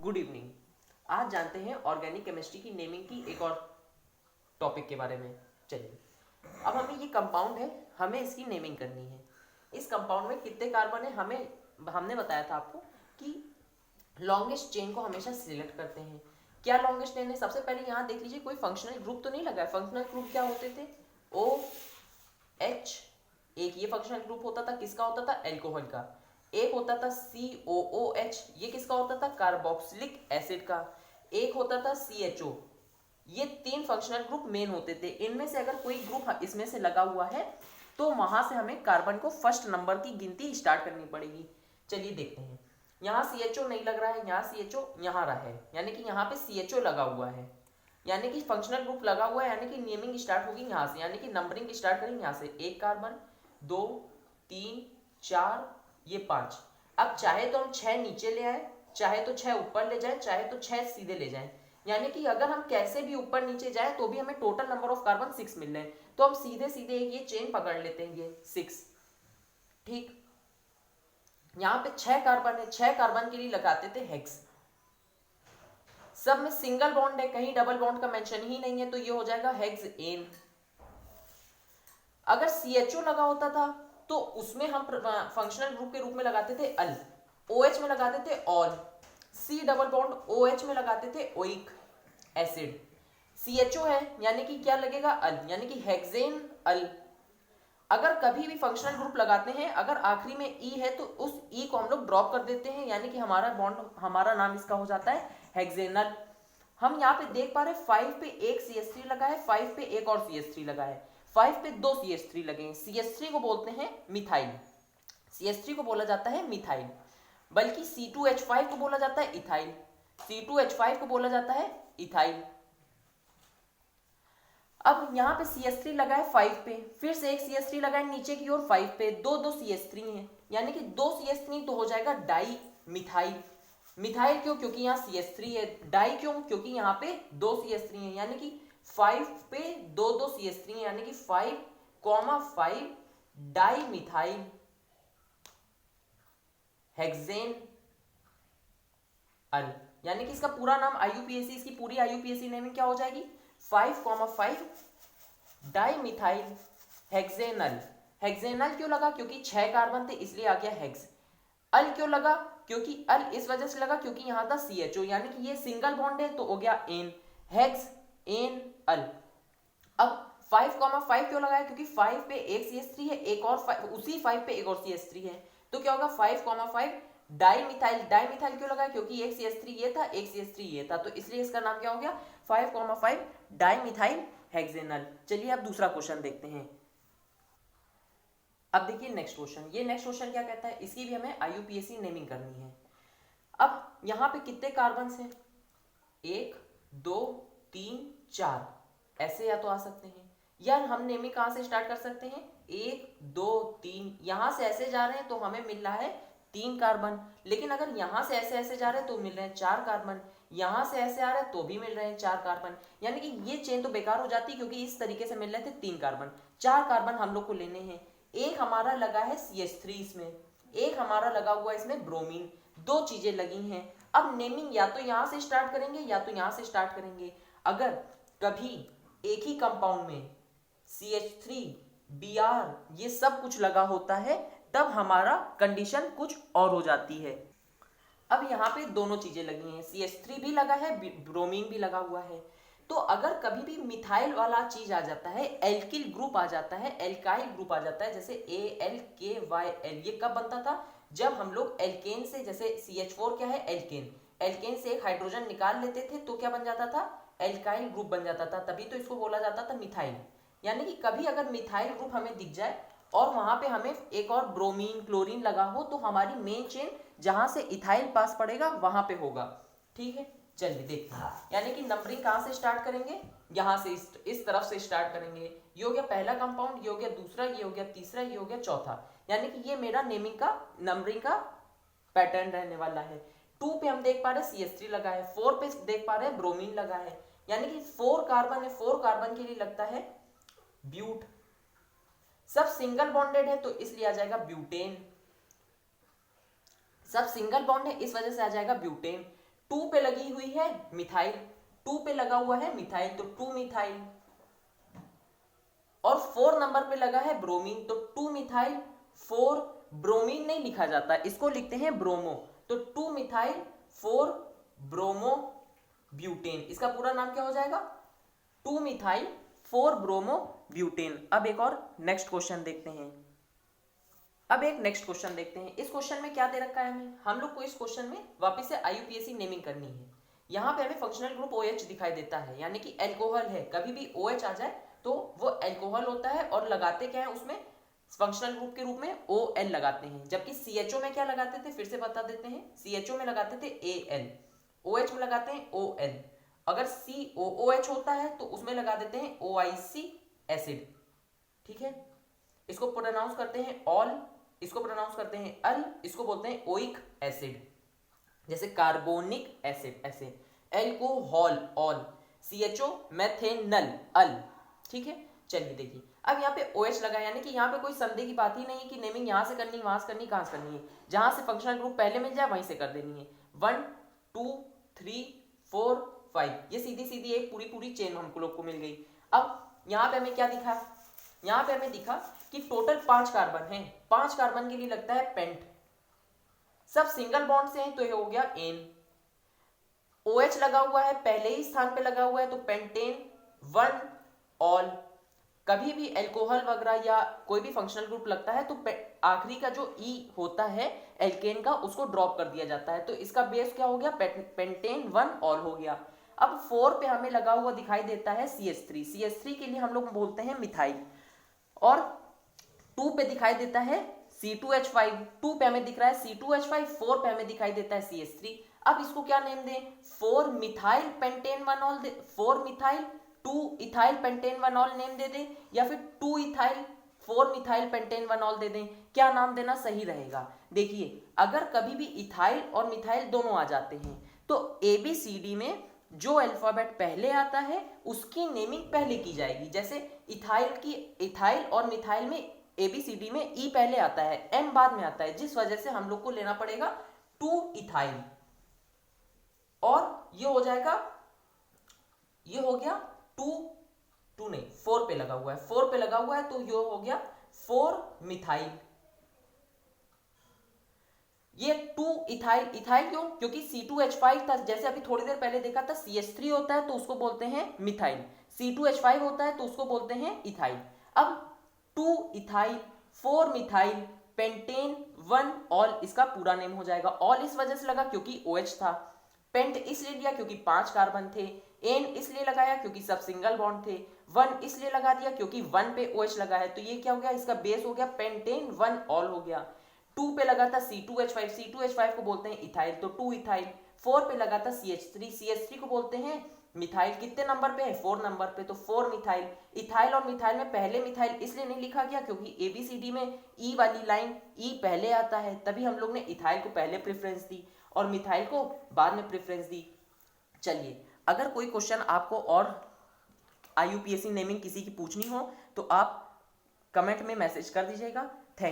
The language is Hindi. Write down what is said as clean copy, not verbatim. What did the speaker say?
Good evening. आज जानते हैं ऑर्गेनिक केमिस्ट्री की नेमिंग की एक और टॉपिक के बारे में। चलिए, अब हमें ये कंपाउंड है, हमें इसकी नेमिंग करनी है। इस कंपाउंड में कितने कार्बन है हमने बताया था आपको कि लॉन्गेस्ट चेन को हमेशा सिलेक्ट करते हैं। क्या लॉन्गेस्ट चेन है? सबसे पहले यहाँ देख लीजिए, कोई फंक्शनल ग्रुप तो नहीं लगा है। फंक्शनल ग्रुप क्या होते थे? ओ एच, एक ये फंक्शनल ग्रुप होता था, किसका होता था? एल्कोहल का। एक होता था COOH, ये किसका होता था? कार्बोक्सिलिक एसिड का। एक होता था CHO। ये तीन फंक्शनल ग्रुप मेन होते थे। इनमें से अगर कोई ग्रुप इसमें से लगा हुआ है तो वहां से हमें कार्बन को फर्स्ट नंबर की गिनती स्टार्ट करनी पड़ेगी। चलिए देखते हैं। यहाँ CHO नहीं लग रहा है, यहाँ CHO यहाँ रहा है, यानी कि यहाँ पे CHO लगा हुआ है, यानी कि फंक्शनल ग्रुप लगा हुआ है, यानी कि नेमिंग स्टार्ट होगी यहाँ से, यानी कि नंबरिंग स्टार्ट करेंगे यहाँ से। एक कार्बन, 2, 3, 4, ये 5। अब चाहे तो हम 6 नीचे ले आए, चाहे तो 6 ऊपर ले जाए, चाहे तो 6 सीधे ले जाए, यानी कि अगर हम कैसे भी ऊपर नीचे जाए तो भी हमें टोटल नंबर ऑफ कार्बन 6 मिल रहे हैं। तो हम सीधे सीधे ये चेन पकड़ लेते हैं, ये 6। ठीक, यहाँ पे 6 कार्बन है, 6 कार्बन के लिए लगाते थे हेक्स। सब में सिंगल बॉन्ड है, कहीं डबल बॉन्ड का मेंशन ही नहीं है, तो ये हो जाएगा हेक्सेन। अगर CHO लगा होता था तो उसमें हम फंक्शनल ग्रुप के रूप में लगाते थे अल, OH में लगाते थे all, C double bond OH में लगाते थे ओइक एसिड। CHO है यानी कि क्या लगेगा? अल, यानी कि हेक्सेन अल। अगर कभी भी फंक्शनल ग्रुप लगाते हैं, अगर आखिरी में E है तो उस E को हम लोग ड्रॉप कर देते हैं, यानी कि हमारा बॉन्ड, हमारा नाम इसका हो जाता है हेक्सेनल। हम यहाँ पे देख पा रहे हैं 5 पे एक CH3 लगा है, 5 पे एक और CH3 लगा है, 5 पे 2 CH3 लगे हैं। CH3 को बोलते हैं मिथाइल, CH3 को बोला जाता है मिथाइल, बल्कि C2H5 को बोला जाता है इथाइल, C2H5 को बोला जाता है इथाइल। अब यहाँ पे CH3 लगा है 5 पे, फिर से एक CH3 लगा है नीचे की ओर 5 पे, दो CH3 हैं, यानी कि 2 CH3 तो हो जाएगा डाई मिथाइल। मिथाइल क्यों? क्योंकि यहाँ CH3 है। डाई क्यों? क्योंकि यहाँ पे 2 CH3 है, यानी कि 5 पे 2 CH3 है, यानी कि 5,5 डाई मिथाइल हेक्सेन अल। यानी कि इसका पूरा नाम IUPAC, इसकी पूरी IUPAC नेमिंग क्या हो जाएगी? 5,5 डाई मिथाइल हेक्सेनल। हेक्सेनल क्यों लगा? क्योंकि 6 कार्बन थे इसलिए आ गया हेक्स। अल क्यों लगा? क्योंकि अल इस वजह से लगा क्योंकि यहां था CHO, यानी कि ये सिंगल बॉन्ड है तो हो गया एन, हेक्स एन अल। अब 5,5 क्यों लगाया? क्योंकि 5 पे एक CH3 है, एक और उसी 5 पे एक और CH3 है, तो क्या होगा? 5,5 डाई मिथाइल। डाई मिथाइल क्यों लगाया? क्योंकि एक CH3 ये था, एक CH3 ये था, तो इसलिए इसका नाम क्या हो गया? 5,5 डाई मिथाइल हेक्सेनल। चलिए अब दूसरा क्वेश्चन देखते हैं। अब देखिए नेक्स्ट क्वेश्चन, ये नेक्स्ट क्वेश्चन क्या कहता है, इसकी भी हमें IUPAC नेमिंग करनी है। अब यहाँ पे कितने कार्बन हैं? 1, 2, 3, 4, ऐसे या तो आ सकते हैं, यार हम नेमिंग कहाँ से स्टार्ट कर सकते हैं? 1, 2, 3, यहाँ से ऐसे जा रहे हैं तो हमें मिल रहा है 3 कार्बन, लेकिन अगर यहाँ से ऐसे ऐसे जा रहे हैं तो मिल रहे हैं 4 कार्बन, यहाँ से ऐसे आ रहे हैं तो भी मिल रहे हैं 4 कार्बन, यानी कि ये चेन तो बेकार हो जाती क्योंकि इस तरीके से मिल रहे थे 3 कार्बन। 4 कार्बन हम लोग को लेने हैं। एक हमारा लगा है CH3 इसमें, एक हमारा लगा हुआ इसमें ब्रोमीन, 2 चीजें लगी हैं। अब नेमिंग या तो यहां से स्टार्ट करेंगे या तो यहां से स्टार्ट करेंगे। अगर कभी एक ही कंपाउंड में CH3 Br ये सब कुछ लगा होता है तब हमारा कंडीशन कुछ और हो जाती है। अब यहाँ पे दोनों चीजें लगी हैं, CH3 भी लगा है, ब्रोमीन भी लगा हुआ है, तो अगर कभी भी मिथाइल वाला चीज आ जाता है, एल्किल ग्रुप आ जाता है, एल्काइल ग्रुप आ जाता है, जैसे ALKYL, ये कब बनता था? जब हम लोग एल्केन से, जैसे CH4 क्या है? एल्केन, एल्केन से एक हाइड्रोजन निकाल लेते थे तो क्या बन जाता था? एल्काइल ग्रुप बन जाता था, तभी तो इसको बोला जाता था मिथाइल। यानी कि कभी अगर मिथाइल ग्रुप हमें दिख जाए और वहां पे हमें एक और ब्रोमीन क्लोरीन लगा हो तो हमारी मेन चेन जहां से इथाइल पास पड़ेगा वहां पे होगा। ठीक है, चलिए देखते हैं। यानी कि नंबरिंग कहां से स्टार्ट करेंगे? यहां से इस तरफ से स्टार्ट करेंगे। ये हो गया पहला कंपाउंड, ये हो गया दूसरा, ये हो गया तीसरा, ये हो गया चौथा, यानी कि ये मेरा नेमिंग का, नंबरिंग का पैटर्न रहने वाला है। 2 पे हम देख पा रहे हैं CH3 लगा है, 4 पे देख पा रहे हैं ब्रोमीन लगा है, यानी कि 4 कार्बन है, 4 कार्बन के लिए लगता है ब्यूट। सब सिंगल बॉन्डेड है तो इसलिए आ जाएगा ब्यूटेन, सब सिंगल बॉन्ड है इस वजह से आ जाएगा ब्यूटेन। 2 पे लगी हुई है मिथाइल, 2 पे लगा हुआ है मिथाइल तो 2 मिथाइल, और 4 नंबर पे लगा है ब्रोमीन तो 2 मिथाइल 4 ब्रोमीन नहीं लिखा जाता, इसको लिखते हैं ब्रोमो, तो 2 मिथाइल 4 ब्रोमो ब्यूटेन, इसका पूरा नाम क्या हो जाएगा 2 मिथाइल 4 ब्रोमो ब्यूटेन। अब एक और नेक्स्ट क्वेश्चन देखते हैं। इस क्वेश्चन में क्या दे रखा है हमें, हम लोग को इस क्वेश्चन में वापस से IUPAC नेमिंग करनी है। यहाँ पे हमें फंक्शनल ग्रुप OH दिखाई देता है, यानी कि एल्कोहल है, कभी भी OH आ जाए तो वो एल्कोहल होता है, और लगाते क्या है उसमें फंक्शनल ग्रुप के रूप में OL लगाते हैं, जबकि CHO में क्या लगाते थे फिर से बता देते हैं, CHO में लगाते थे AL, OH में लगाते हैं OL, अगर COOH होता है तो उसमें लगा देते हैं OIC एसिड, ठीक है। इसको प्रोनाउंस करते हैं ऑल, इसको प्रोनाउंस करते हैं अल, इसको बोलते हैं ओइक एसिड, जैसे कार्बोनिक एसिड ऐसे, एल्कोहल ऑल, CHO मेथेनल अल, ठीक है। चलिए देखिए, अब यहाँ पे OH लगा, यानी कि यहाँ पे कोई संदेह की बात ही नहीं है कि नेमिंग यहाँ से करनी, वहां से करनी, कहां से करनी है, जहां से फंक्शनल ग्रुप पहले मिल जाए वहीं से कर देनी है। 1 2 3 4 5, ये सीधी सीधी एक पूरी चेन हमको लोग को मिल गई। अब यहाँ पे हमें क्या दिखा, यहाँ पे हमें दिखा कि टोटल 5 कार्बन हैं, 5 कार्बन के लिए लगता है पेंट, सब सिंगल बॉन्ड से हैं तो ये हो गया एन, OH लगा हुआ है पहले ही स्थान पे लगा हुआ है तो पेंटेन 1 ऑल, कभी भी एल्कोहल वगैरह या कोई भी फंक्शनल ग्रुप लगता है तो आखिरी का जो E होता है एल्केन का उसको ड्रॉप कर दिया जाता है, तो इसका बेस क्या हो गया पेंटेन 1 ऑल हो गया। अब 4 पे हमें लगा हुआ दिखाई देता है CH3, CH3 के लिए हम लोग बोलते हैं मिथाइल, और 2 पे दिखाई देता है C2H5, 2 पे हमें दिख रहा है C2H5, 4 पे हमें दिखाई देता है CH3। अब इसको क्या नेम दें, 4 methyl pentane 1 ol, 4 methyl 2 ethyl pentane 1 ol name दे दें, या फिर 2 इथाइल 4 मिथाइल पेंटेन 1 ऑल दे दें, क्या नाम देना सही रहेगा। देखिए अगर कभी भी इथाइल और मिथाइल दोनों आ जाते हैं तो ABCD में जो अल्फाबेट पहले आता है उसकी नेमिंग पहले की जाएगी, जैसे इथाइल और मिथाइल में ABCD में E पहले आता है, M बाद में आता है, जिस वजह से हम लोग को लेना पड़ेगा 2 इथाइल, और ये हो जाएगा, ये हो गया 2 नहीं 4 पे लगा हुआ है, 4 पे लगा हुआ है तो ये हो गया 4 मिथाइल, ये 2 इथाइल, इथाइल क्यों, क्योंकि C2H5 था, जैसे अभी थोड़ी देर पहले देखा था CH3 होता है तो उसको बोलते हैं मिथाइल, C2H5 होता है तो उसको बोलते हैं इथाइल। अब 2 इथाइल 4 मिथाइल पेंटेन 1 ऑल, इसका पूरा नेम हो जाएगा। ऑल इस वजह से लगा क्योंकि OH था, पेंट इसलिए लिया क्योंकि 5 कार्बन थे, एन इसलिए लगाया क्योंकि सब सिंगल बॉन्ड थे, 1 इसलिए लगा दिया क्योंकि 1 पे OH लगा है, तो ये क्या हो गया, इसका बेस हो गया पेंटेन 1 ऑल हो गया। 2 पे लगा था C2H5, C2H5 को बोलते हैं इथाइल तो 2 इथाइल, 4 पे लगा था CH3, CH3 को बोलते हैं मिथाइल, कितने नंबर पे है 4 नंबर पे तो 4 मिथाइल। इथाइल और मिथाइल में पहले मिथाइल इसलिए नहीं लिखा गया क्योंकि ABCD में E वाली लाइन E पहले आता है, तभी हम लोग ने इथाइल को पहले प्रेफरेंस दी और मिथाइल को बाद में प्रेफरेंस दी। चलिए अगर कोई क्वेश्चन आपको और IUPAC नेमिंग किसी की पूछनी हो तो आप कमेंट में मैसेज कर दीजिएगा।